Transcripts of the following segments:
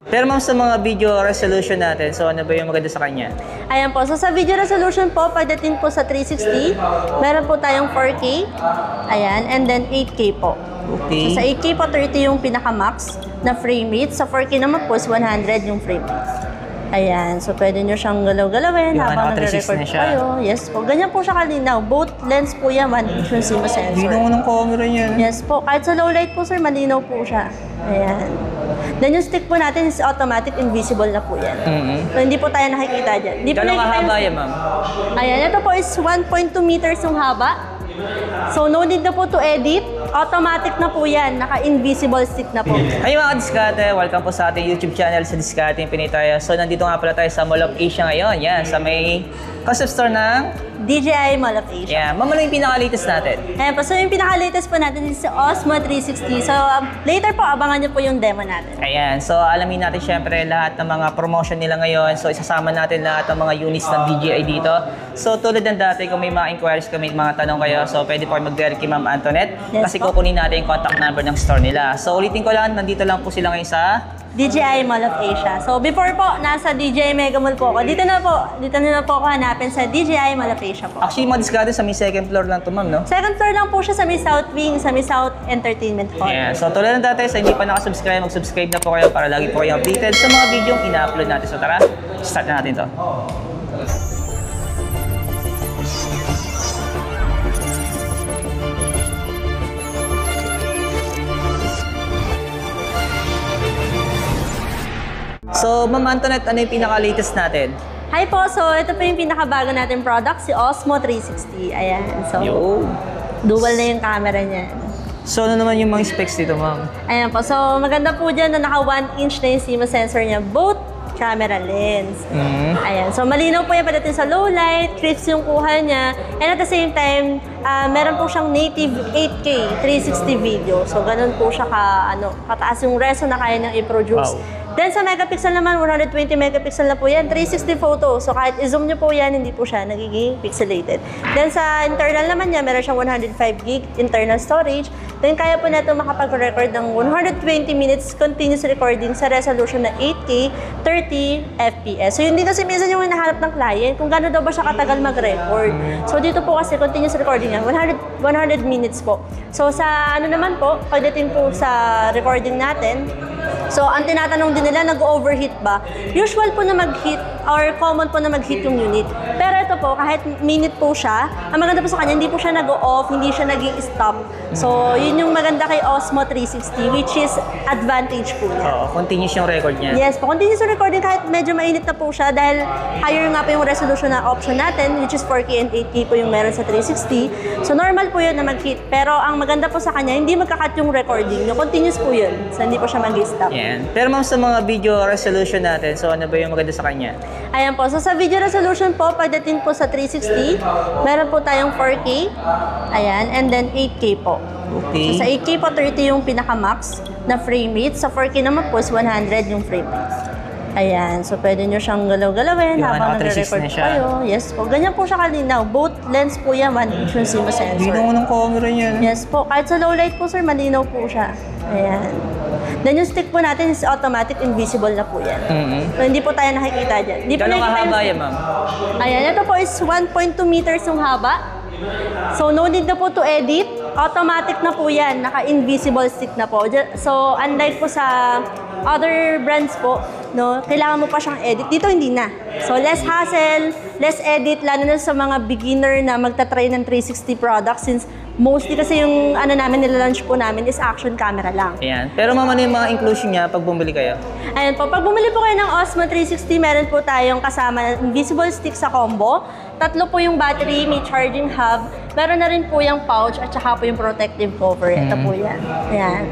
Pero ma'am, sa mga video resolution natin, so ano ba yung maganda sa kanya? Ayan po. So sa video resolution po, pagdating po sa 360, meron po tayong 4K. Ayan. And then 8K po. Okay. So sa 8K po, 30 yung pinaka-max na frame rate. Sa 4K naman po, 100 yung frame rate. Ayan. So pwede nyo siyang galaw-galawin habang nagre-record kayo. Yes po. Ganyan po siya kalinaw. Both lens po yan, 1/8 yung CMOS sensor. Dino ng camera niya. Yes po. Kahit sa low light po, sir, malinaw po siya. Ayan. Then yung stick po natin is automatic, invisible na po yan. So hindi po tayo nakikita dyan. Gano'ng kahaba yan, ma'am? Ayan, ito po is 1.2 meters yung haba. So no need na po to edit. Automatic na po yan. Naka-invisible stick na po. Ay mga Diskarte, welcome po sa ating YouTube channel sa Diskarte Pinay tayo. So nandito nga pala tayo sa Mall of Asia ngayon. Yan, sa may concept store ng DJI Mall of Asia. yeah. Ma'am, ano yung pinaka-latest natin? Ayan po, so yung pinaka-latest po natin is si Osmo 360. So later po, abangan nyo po yung demo natin. Ayan, so alamin natin syempre lahat ng mga promotion nila ngayon. So isasama natin lahat ng mga units ng DJI dito. So tulad ng dati, kung may mga inquiries, kung may mga tanong kayo, so pwede po mag-direct kay Ma'am Antoinette. Yes, kasi po. kukunin natin yung contact number ng store nila. So ulitin ko lang, nandito lang po sila ngayon sa DJI Mall of Asia. So before po, nasa DJI Mega Mall po ako. Dito na po ako hanapin sa DJI Mall of Asia po. Actually, mga Diskarte sa may second floor lang to, ma'am, no? Second floor lang po siya sa may South Wing, sa may South Entertainment Hall. Yeah. So tulad ng dati, sa hindi pa nakasubscribe, mag-subscribe na po kayo para lagi po kayong updated sa mga video yung ina-upload natin. So tara, start na natin to. So, Ma'am Antoinette, ano yung pinaka-latest natin? Hi po, so ito po yung pinakabago natin product, si Osmo 360. Ayan, so dual na yung camera niya. So, ano naman yung mga specs dito, ma'am? Ayan po, so maganda po dyan na naka 1 inch na yung CMOS sensor niya, both camera lens. Ayan, so malinaw po yan pagdating sa low light, crisp yung kuha niya, and at the same time, meron po siyang native 8K 360 video. So ganun po siya kataas yung reso na kaya niyang i-produce. Wow. Then sa megapixel naman, 120 megapixel na po yan, 360 photo. So kahit i-zoom nyo po yan, hindi po siya nagiging pixelated. Then sa internal naman niya, meron siyang 105 gig internal storage. Then kaya po natin makapag-record ng 120 minutes continuous recording sa resolution na 8K 30 FPS. So yun din kasi minsan yung hinahanap ng client, kung gano'n daw ba siya katagal mag-record. So dito po kasi continuous recording yan, 100 minutes po. So sa ano naman po, pagdating po sa recording natin, so ang tinatanong din nila, nag-overheat ba? Usual po na mag-heat or common po na mag-heat yung unit. Pero ito po, kahit minute po siya, ang maganda po sa kanya, hindi po siya nag-off, hindi siya nag-i-stop. So yun yung maganda kay Osmo 360, which is advantage po niya. Oo, continuous yung record niya. Yes po, continuous yung recording kahit medyo mainit na po siya dahil higher nga po yung resolution na option natin, which is 4K and 8K po yung meron sa 360. So normal po yun na mag-heat. Pero ang maganda po sa kanya, hindi magka-cut yung recording. Yung continuous po yun. So hindi po siya mag-stop. Yan. Pero ma'am, sa mga video resolution natin, so ano ba yung maganda sa kanya? Ayan po, so sa video resolution po, pagdating po sa 360, meron po tayong 4K, ayan, and then 8K po. Okay. So sa 8K po, 30 yung pinaka-max na frame rate. Sa 4K naman po is 100 yung frame rate. Ayan, so pwede nyo siyang galaw-galawin habang nagre-record kayo. Yes po, ganyan po siya kalinaw. Both lens po yan, 1/8 yung CMOS sensor. Dino ng camera niya. Yes po, kahit sa low light po sir, malinaw po siya. Ayan. Then yung stick po natin is automatic, invisible na po yan. So hindi po tayo nakikita dyan. Gano'ng kahaba yan, ma'am? Ayan, ito po is 1.2 meters yung haba. So no need na po to edit. Automatic na po yan. Naka-invisible stick na po. So unlike po sa other brands po, no, kailangan mo pa siyang edit. Dito hindi na. So less hassle, less edit, lalo na sa mga beginner na magta-try ng 360 products since mostly kasi yung ano namin, nila-launch po namin is action camera lang. Ayan. Pero ma'am, ano yung mga inclusion niya pag bumili kayo? Ayan po, pag bumili po kayo ng Osmo 360, meron po tayong kasama invisible stick sa combo. 3 po yung battery, may charging hub. Meron na rin po yung pouch at saka po yung protective cover. Ito po yan. Ayan.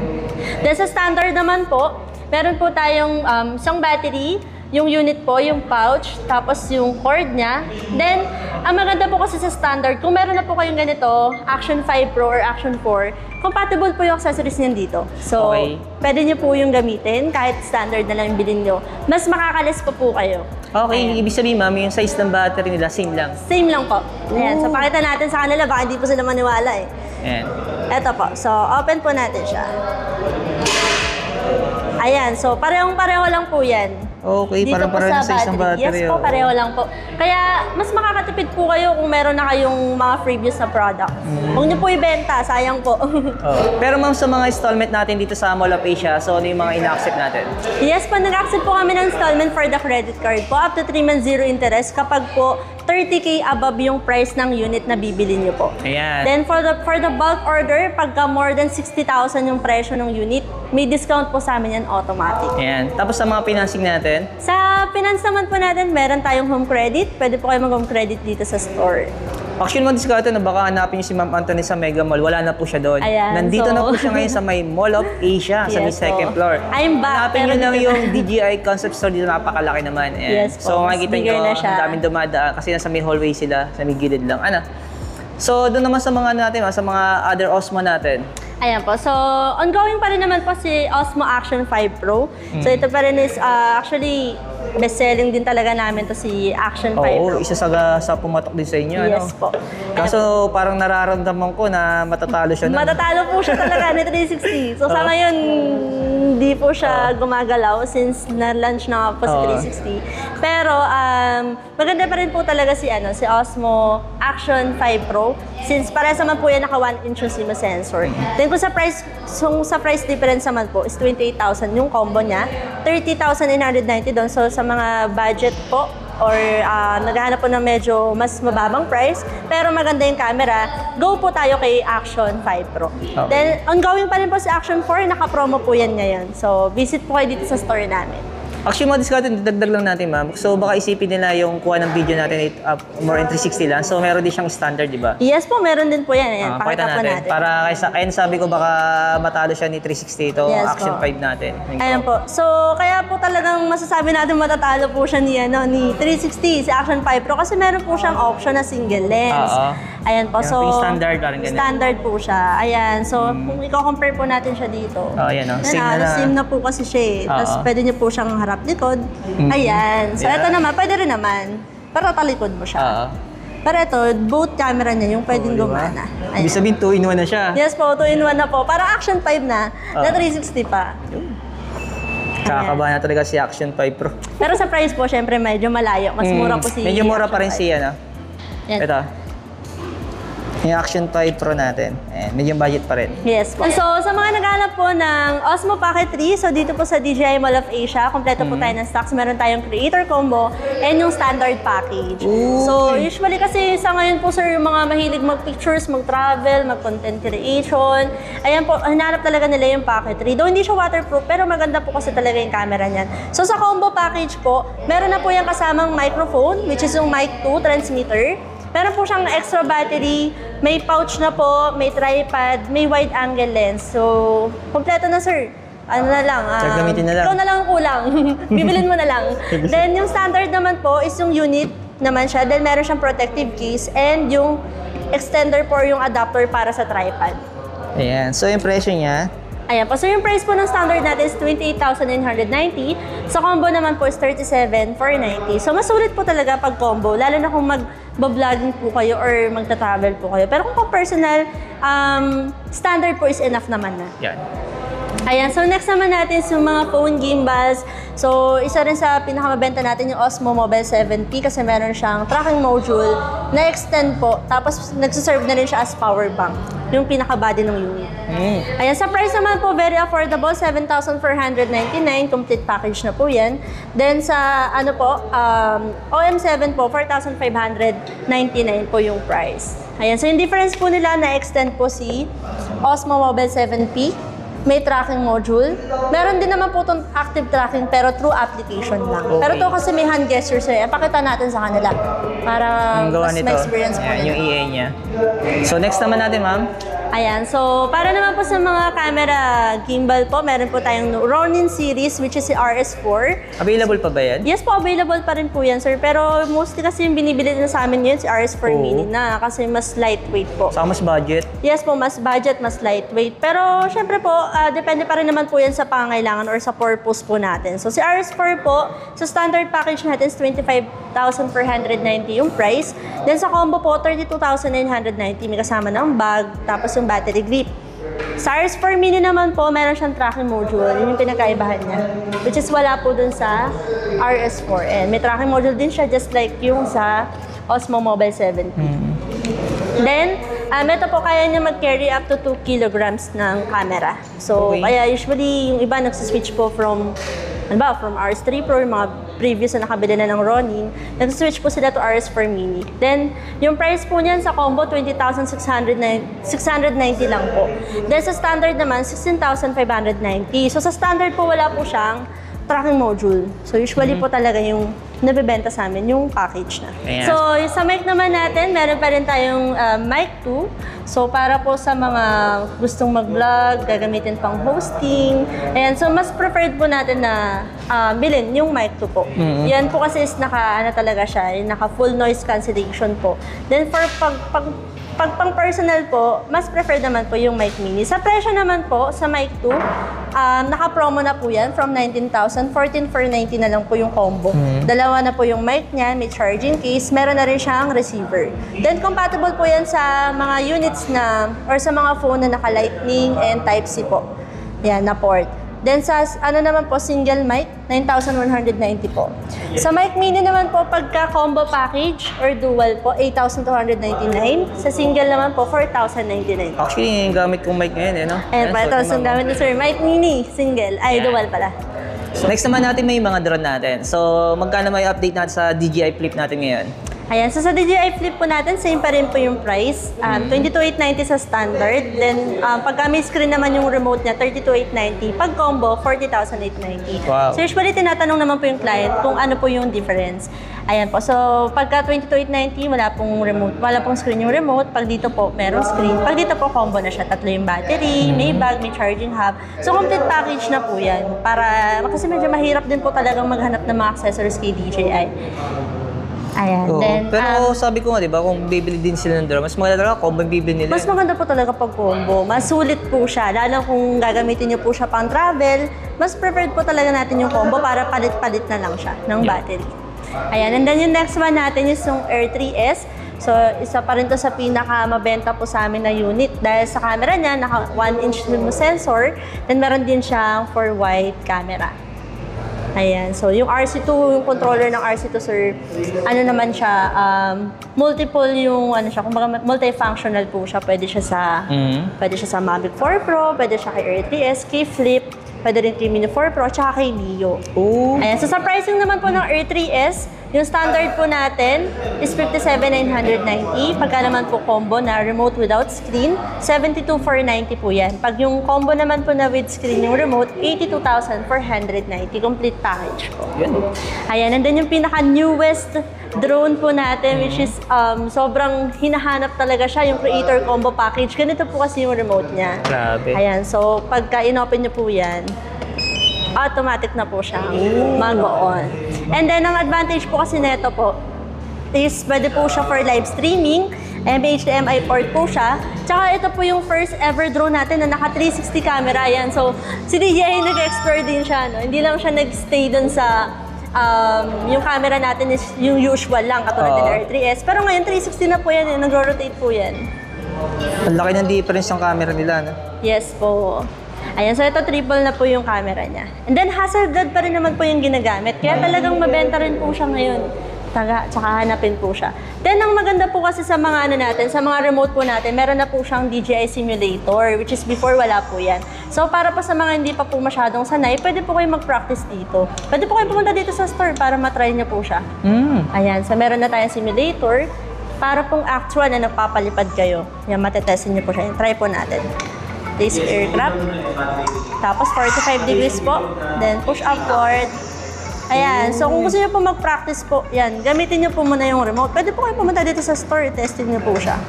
Then sa standard naman po, meron po tayong isang battery, yung unit po, yung pouch, tapos yung cord niya. Then, ang maganda po kasi sa standard, kung meron na po kayong ganito, Action 5 Pro or Action 4, compatible po yung accessories niyan dito. So, okay, pwede niyo po yung gamitin, kahit standard na lang yung bilhin niyo. Mas makakalis pa po kayo. Okay, Ayan. ibig sabihin ma'am, yung size ng battery nila, same lang. Same lang po. Ayan, so pakita natin sa kanila, baka hindi po sila maniwala eh. Ayan. Eto po, so open po natin siya. Ayan, so parehong-pareho lang po yan. Okay, Dito parang po pareho sa isang battery. Yes po, oh. pareho lang po. Kaya mas makakatipid po kayo kung meron na kayong mga previous na product. Huwag niyo po ibenta, sayang po. Oh. Pero ma'am, sa mga installment natin dito sa Mall of Asia, so ano yung mga ina-accept natin? Yes po, nag-accept po kami ng installment for the credit card po. Up to 3 months zero interest kapag po 30K above yung price ng unit na bibili niyo po. Ayan. Then for the bulk order, pagka more than 60,000 yung presyo ng unit, may discount po sa amin yan automatic. Ayan. Tapos sa mga financing natin, Sa finance naman po natin, meron tayong home credit. Pwede po kayo mag-home credit dito sa store. actually mga discount na baka hanapin niyo si Ma'am Anthony sa Mega Mall, wala na po siya doon. Ayan, Nandito so- na po siya ngayon sa may Mall of Asia, sa may Yes, second so, floor. I'm back, Hanapin pero niyo lang dito yung na. DJI Concept Store dito, napakalaki naman. Ayan. Yes po, So mas makikita bigger niyo, na siya. ang daming dumadaan kasi nasa may hallway sila, sa may gilid lang. Ano? So doon naman sa mga natin, sa mga other Osmo natin. Ayan po. So, ongoing pa rin naman po si Osmo Action 5 Pro. So, ito pa rin is actually best-selling din talaga namin to si Action 5 Pro. Oo, isa sa pumatok din sa inyo. Yes ano? po. Kaso parang nararamdaman ko na matatalo siya nun. Matatalo po siya talaga ni 360. So, sa ngayon, hindi po siya gumagalaw since na-launch na nga po si 360. Pero, maganda pa rin po talaga si Osmo Action 5 Pro since parehas naman po yan naka 1-inch yung CMOS sensor. Then kung sa price difference naman po is 28,000 yung combo niya, 30,990 doon. So sa mga budget po or naghahanap po ng medyo mas mababang price pero maganda yung camera, go po tayo kay Action 5 Pro. Okay. Then ongoing pa rin po si Action 4, naka-promo po yan ngayon. So visit po kayo dito sa store namin. Actually, mga discount, dagdag lang natin, ma'am. So, baka isipin nila yung kuha ng video natin, more than 360 lang. So, meron din siyang standard, di ba? Yes po, meron din po yan. Ayan, Pakita pakita po natin. natin. Para, kaya sabi ko, baka matalo siya ni 360 ito, Yes Action po. 5 natin. Ayan po. So, kaya po talagang masasabi natin matatalo po siya ni 360, si Action 5 Pro kasi meron po siyang option na single lens. Oo. Ayan po. Yan So, po yung standard, parang ganun. standard po siya. Ayan. So, kung i-compare po natin siya dito. Ayan o, same na. Same na po kasi siya eh. Tapos, Oo. pwede niyo po siyang harap-likod. Ayan. So, Yeah. ito naman, pwede rin naman. Pero talikod mo siya. Oo. Pero ito, both camera niya yung pwedeng Diba? gumana. Ibig sabihin, 2-in-1 na siya. Yes po, 2-in-1 na po. Parang Action 5 na 360 pa. Kakaba na talaga si Action 5 Pro. Pero sa price po, syempre medyo malayo. Mas mura po si Medyo mura pa rin Action si, ano? 5. Yan. Ito. Yung Action 5 Pro natin. Ayan, medyo budget pa rin. Yes po. So, sa mga naghanap po ng Osmo Pocket 3, so dito po sa DJI Mall of Asia, kompleto po tayo ng stocks. Meron tayong creator combo and yung standard package. So, usually kasi sa ngayon po, sir, yung mga mahilig mag-pictures, mag-travel, mag-content creation, ayan po, hinanap talaga nila yung Pocket 3. Though hindi siya waterproof, pero maganda po kasi talaga yung camera niyan. So, sa combo package po, meron na po yung kasamang microphone, which is yung Mic 2 transmitter. Meron po siyang extra battery, may pouch na po, may tripod, may wide angle lens. So, kompleto na sir. Ano na lang, Gagamitin na lang. ikaw na lang ang kulang. Bibilin mo na lang. Then yung standard naman po is yung unit naman siya. Then meron siyang protective case and yung extender po yung adapter para sa tripod. Ayan. So, yung presyo niya, Ayan po. So yung price po ng standard natin is 28,990. Sa combo naman po is 37,490. So mas sulit po talaga pag combo, lalo na kung mag-vlogging po kayo or magta-travel po kayo. Pero kung personal, standard po is enough naman na. yan. Ayan, so next naman natin is yung mga phone gimbals. So, isa rin sa pinakamabenta natin yung Osmo Mobile 7P kasi meron siyang tracking module na extend po. Tapos, nagsiserve na rin siya as power bank, yung pinaka-body ng unit. Ayan, sa price naman po, very affordable, 7,499, complete package na po yan. Then sa, OM7 po, 4,599 po yung price. Ayan, so yung difference po nila na extend po si Osmo Mobile 7P. May tracking module. Meron din naman po itong active tracking pero through application lang. Okay. Pero ito kasi may hand gestures eh. Pakita natin sa kanila para Ang gawa mas nito. ma-experience po Ayan, nila. yung EA niya. So, next naman natin, ma'am. Ayan, so para naman po sa mga camera gimbal po, meron po tayong Ronin series which is si RS4. Available pa ba yan? Yes po, available pa rin po yan, sir. Pero mostly kasi yung binibili na sa amin yun, si RS4 Oo. Mini na kasi mas lightweight po. Saka mas budget. Yes po, mas budget, mas lightweight. Pero syempre po, depende pa rin naman po yan sa pangangailangan or sa purpose po natin. So si RS4 po, sa standard package natin is 25,490 yung price. Then sa combo po, 32,990. May kasama ng bag, tapos yung battery grip. Sa RS4 Mini naman po, meron siyang tracking module. Yun yung pinagkaibahan niya. Which is wala po dun sa RS4N. May tracking module din siya just like yung sa Osmo Mobile 70. Then, ito po kaya niya mag-carry up to 2 kilograms ng camera. So, Okay. kaya usually yung iba nagsiswitch po from RS3 Pro, yung mga previous na nakabili na ng Ronin, nagsiswitch po sila to RS4 Mini. Then, yung price po niyan sa combo, 20,690 lang po. Then sa standard naman, 16,590. So sa standard po, wala po siyang tracking module. So usually po talaga yung nabibenta sa amin yung package na. Ayan. So sa mic naman natin, meron pa rin tayong mic 2. So para po sa mga gustong mag-vlog, gagamitin pang hosting. Ayan, so mas preferred po natin na bilhin yung mic 2 po. Yan po kasi is talaga siya, yung naka full noise cancellation po. Then for pag pang personal po, mas preferred naman po yung mic mini. Sa presyo naman po, sa mic 2, naka-promo na po yan from 19,000, 14,490 na lang po yung combo. Dalawa na po yung mic niya, may charging case, meron na rin siyang receiver. Then compatible po yan sa mga units na, or sa mga phone na naka-Lightning and Type-C po. Yan, na port. Then sa naman po, single mic, 9,190 po. Sa mic mini naman po, pagka combo package or dual po, 8,299. Sa single naman po, 4,099 po. Actually, yung gamit kong mic ngayon, eh, no? Ayan, Ayan, ito so, ang gamit ni Sir. Mic mini, single. Ay, Ayan. dual pala. Next naman natin may mga drone natin. So, magkano may update natin sa DJI Flip natin ngayon? Ayan, so sa DJI Flip po natin, same pa rin po yung price. 22,890 sa standard. Then, pagka may screen naman yung remote niya, 32,890. Pag combo, 40,890. Wow. So usually, tinatanong naman po yung client kung ano po yung difference. Ayan po. So, pagka 22,890, wala pong remote. Wala pong screen yung remote. Pag dito po, meron screen. Pag dito po, combo na siya. Tatlo yung battery, may bag, may charging hub. So, complete package na po yan. Kasi medyo mahirap din po talagang maghanap ng mga accessories kay DJI. Ayan. Oo. Then, Pero sabi ko nga, di ba, kung bibili din sila ng drone, mas maganda talaga combo yung bibili nila. mas maganda po talaga pag combo. Mas sulit po siya. Lalo kung gagamitin niyo po siya pang travel, mas preferred po talaga natin yung combo para palit-palit na lang siya ng battery. Ayan. And then yung next one natin is yung Air 3S. So, isa pa rin to sa pinaka-mabenta po sa amin na unit. Dahil sa camera niya, naka 1-inch sensor. Then meron din siyang 4-wide camera. Ayan. So, yung RC2, yung controller ng RC2, sir, naman siya, multiple yung, kumbaga multifunctional po siya. Pwede siya sa Mavic 4 Pro, pwede siya kay Air 3S, kay Flip, pwede rin kay Mini 4 Pro, tsaka kay Neo. Oh. Ayan. So, sa pricing naman po ng Air 3S, yung standard po natin is 57,990. Pagka naman po combo na remote without screen, 72,490 po yan. Pag yung combo naman po na with screen yung remote, 82,490. Complete package po. Yun. Ayan, and then yung pinaka-newest drone po natin, which is sobrang hinahanap talaga siya, yung Creator Combo Package. Ganito po kasi yung remote niya. Grabe. Ayan, so pagka in-open niyo po yan, automatic na po siya mag-on. And then, ang advantage po kasi nito po is pwede po siya for live streaming, HDMI port po siya. Tsaka ito po yung first ever drone natin na naka 360 camera. Yan. So, si DJI nag-explore din siya. No? Hindi lang siya nag-stay dun sa yung camera natin is yung usual lang, katulad ng Air 3S. Pero ngayon, 360 na po yan. Nag-rotate po yan. Ang laki ng difference ng camera nila, no? Yes po. Ayan, so ito triple na po yung camera niya. And then hazard pa rin naman po yung ginagamit. Kaya talagang mabenta rin po siya ngayon. Tsaka hanapin po siya. Then ang maganda po kasi sa mga natin, sa mga remote po natin, meron na po siyang DJI simulator, which is before wala po yan. So para po sa mga hindi pa po masyadong sanay, pwede po kayo mag-practice dito. Pwede po kayo pumunta dito sa store para matry niyo po siya. Ayan, so meron na tayong simulator para pong actual na nagpapalipad kayo. Yan, matetestin niyo po siya. Try po natin. This aircraft. Tapos 45 degrees po. Then push upward. Ayan. So kung gusto niyo po mag-practice po, yan, gamitin niyo po muna yung remote. Pwede po kayo pumunta dito sa store, testing niyo po siya.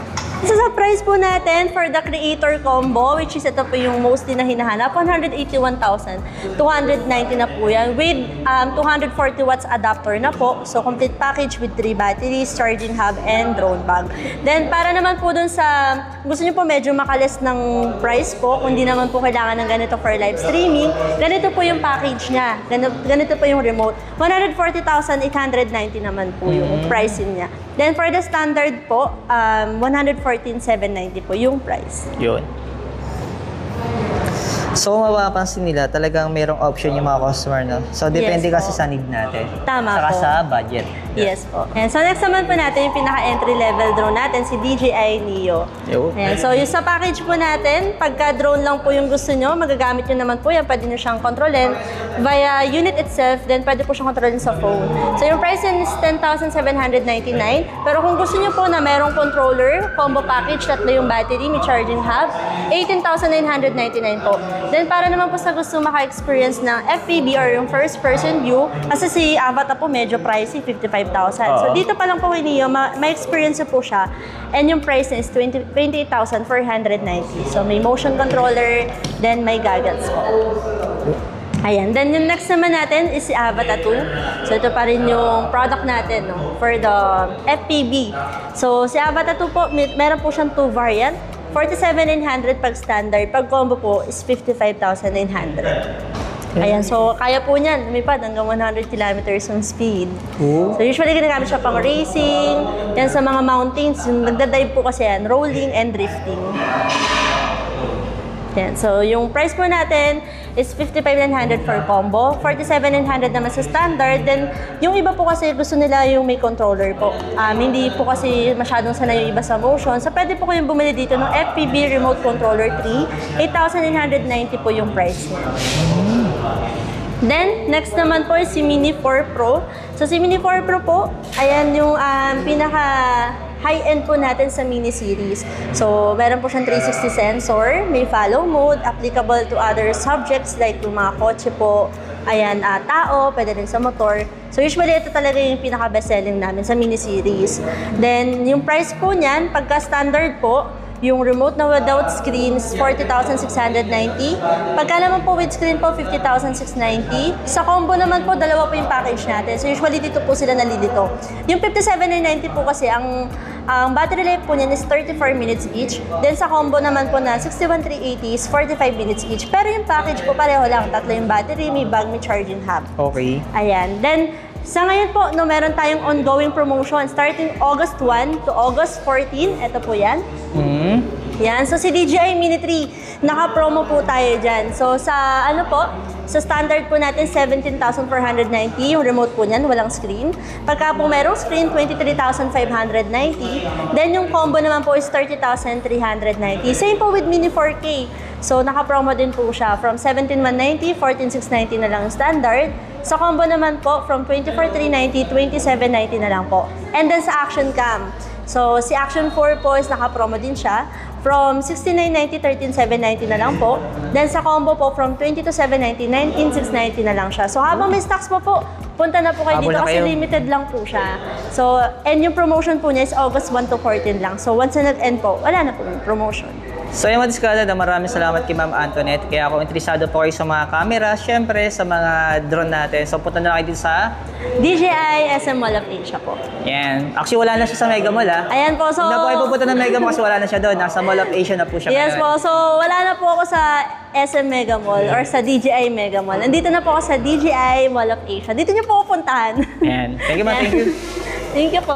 So sa price po natin for the Creator Combo, which is ito po yung mostly na hinahanap, 181,290 na po yan with 240 watts adapter na po. So complete package with 3 batteries, charging hub, and drone bag. Then para naman po dun sa gusto niyo po medyo makalis ng price po, kung di naman po kailangan ng ganito for live streaming, ganito po yung package niya. Ganito po yung remote. 140,890 naman po yung pricing niya. Then for the standard po, 114,790 po yung price. Yun. So, mapapansin nila, talagang mayroong option yung mga customer, no? So, depende Yes, kasi po. sa need natin. Tama Saka po. sa budget. Yes po. And so next naman po natin yung pinaka-entry level drone natin, si DJI Neo. Yo. Ayan. So yung sa package po natin, pagka drone lang po yung gusto nyo, magagamit nyo naman po yan, pwede nyo siyang kontrolin via unit itself, then pwede po siyang kontrolin sa phone. So yung price is 10,799. Pero kung gusto nyo po na merong controller, combo package, tatlo yung battery, may charging hub, 18,999 po. Then para naman po sa gusto maka-experience ng FPV or yung first person view, kasi si Avatar po medyo pricey, 55,000. So dito pa lang po kay Neo, may experience po siya. And yung price is 28,490. So may motion controller, then may goggles po. Ayan. Then yung next naman natin is si Avatar 2. So ito pa rin yung product natin, no, for the FPV. So si Avatar 2 po, meron po siyang 2 variant. 47,900 pag standard. Pag combo po is 55,900. Ayan, so kaya po niyan, lumipad hanggang 100 kilometers yung speed. Ooh. So usually ginagamit siya pang racing, yan sa mga mountains, yung nagda-dive po kasi yan, rolling and drifting. Yan, so yung price po natin is 55,900 for combo, 47,900 naman sa standard, then yung iba po kasi gusto nila yung may controller po. Hindi po kasi masyadong sanay yung iba sa motion, so pwede po kayong bumili dito ng FPV Remote Controller 3, 8,990 po yung price niya. Then, next naman po is si Mini 4 Pro. So, si Mini 4 Pro po, ayan yung pinaka high-end po natin sa Mini series. So, meron po siyang 360 sensor, may follow mode, applicable to other subjects like yung mga kotse po, ayan, tao, pwede rin sa motor. So, usually ito talaga yung pinaka-best selling namin sa Mini series. Then, yung price po niyan, pagka standard po, yung remote na without screen is 40,690. Pagka naman po with screen po, 50,690. Sa combo naman po, dalawa po yung package natin. So usually dito po sila nalilito. Yung 57,990 po kasi, ang battery life po niyan is 34 minutes each. Then sa combo naman po na 61,380 is 45 minutes each. Pero yung package po pareho lang. Tatlo yung battery, may bag, may charging hub. Okay. Ayan. Then, sa ngayon po, no, meron tayong ongoing promotion starting August 1 to August 14. Ito po yan. Yan. So, si DJI Mini 3, naka-promo po tayo dyan. So, sa ano po, sa standard po natin, 17,490. Yung remote po niyan, walang screen. Pagka po merong screen, 23,590. Then, yung combo naman po is 30,390. Same po with Mini 4K. So, naka-promo din po siya. From 17,190, 14,690 na lang yung standard. Sa combo naman po, from 24,390, 27,90 na lang po. And then sa Action Cam. So, si Action 4 po is naka-promo din siya. From 69,90, 13,790 na lang po. Then sa combo po, from 22,790, 19,690 na lang siya. So, habang may stocks po, punta na po kayo Habol dito na kasi kayo. limited lang po siya. So, and yung promotion po niya is August 1 to 14 lang. So, once na nag-end po, wala na po yung promotion. So yung mga diskada, maraming salamat kay Ma'am Antoinette. Kaya kung interesado po kayo sa mga camera, syempre sa mga drone natin. So punta na kayo dito sa DJI SM Mall of Asia po. yan. Actually wala na siya sa Mega Mall Ayan po, so... Hindi na po kayo pupunta ng Mega Mall kasi wala na siya doon. Nasa Mall of Asia na po siya Yes ngayon. po, so wala na po ako sa SM Mega Mall or sa DJI Mega Mall. Nandito na po ako sa DJI Mall of Asia. Dito niyo po ako puntahan. Yan. Thank you, Ma'am. Thank you. Thank you po.